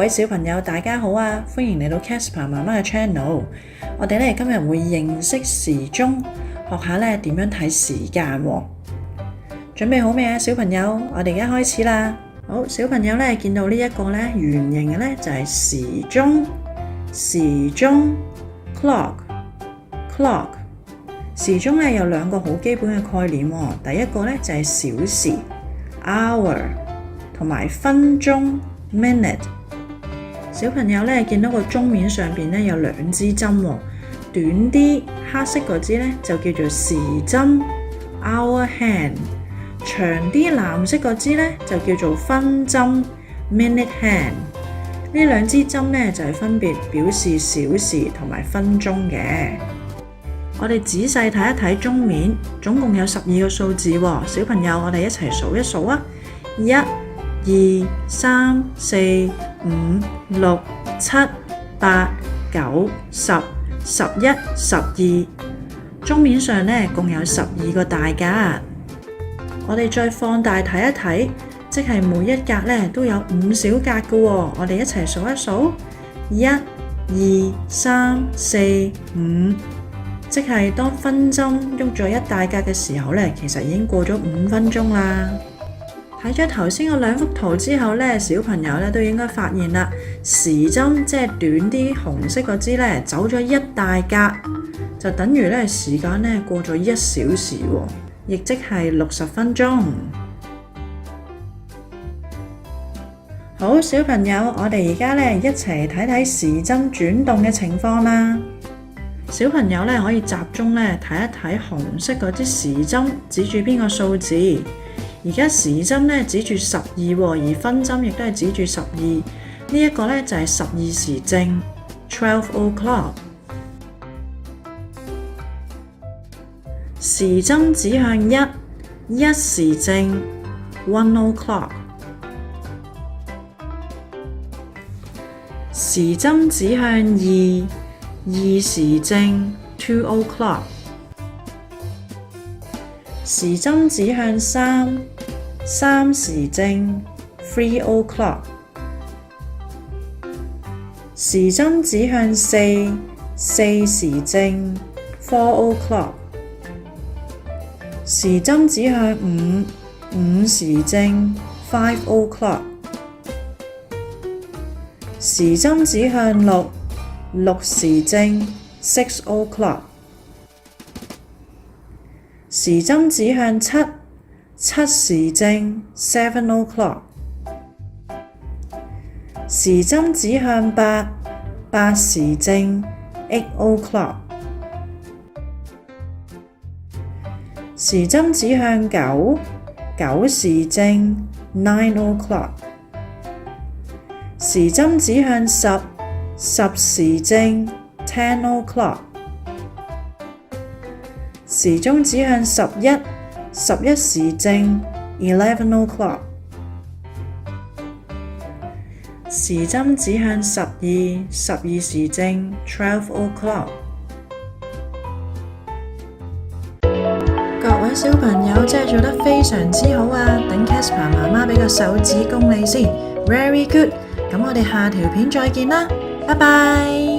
位小朋友大家好啊，歡迎嚟到 Casper 媽媽嘅 channel。我哋咧今日會認識時鐘，學下咧點樣睇時間喎。準備好未啊，小朋友？我哋而家開始啦。好，小朋友咧見到呢一個咧圓形嘅咧就係時鐘，時鐘 clock。時鐘咧有兩個好基本嘅概念喎。第一個咧就係小時 hour， 同埋分鐘 minute。小朋友咧見到個鐘面上邊咧有兩支針喎，短啲黑色嗰支咧就叫做時針 hour hand， 長啲藍色嗰支咧就叫做分針 minute hand。呢兩支針咧就係分別表示小時同埋分鐘嘅。我哋仔細睇一睇鐘面，總共有12個數字喎。小朋友，我哋一齊數一數啊！1、2、3、4、5、6、7、8、9、10、11、12。鐘面上咧共有12個大格。我哋再放大睇一睇，即係每一格咧都有5小格嘅喎。我哋一齊數一數，1、2、3、4、5。即係當分針喐咗一大格嘅時候咧，其實已經過咗5分鐘啦。睇咗頭先嗰兩幅圖之後咧，小朋友咧都應該發現啦，時針即係短啲紅色嗰支咧走咗一大格，就等於咧時間咧過咗1小時喎，亦即係60分鐘。好，小朋友，我哋而家咧一齊睇睇時針轉動嘅情況啦。小朋友咧可以集中咧睇一睇紅色嗰支時針指住邊個數字。而家時針咧指住12喎，而分針亦都係指住12。呢一個咧就係12時正 12 o'clock。時針指向1時正 1 o'clock。時針指向2時正 2 o'clock。時針指向3時正 3 o'clock。時針指向4時正 4 o'clock。時針指向5時正 5 o'clock。時針指向6時正 6 o'clock。時針指向7時正 7 o'clock。時針指向8時正 8 o'clock。時針指向9時正 9 o'clock。時針指向10時正 10 o'clock。時鐘指向11時正 11 o'clock。時針指向12時正 12 o'clock。各位小朋友真係做得非常之好啊！等 Casper 媽媽俾個手指公你先 ，Very good。咁我哋下條片再見啦，拜拜。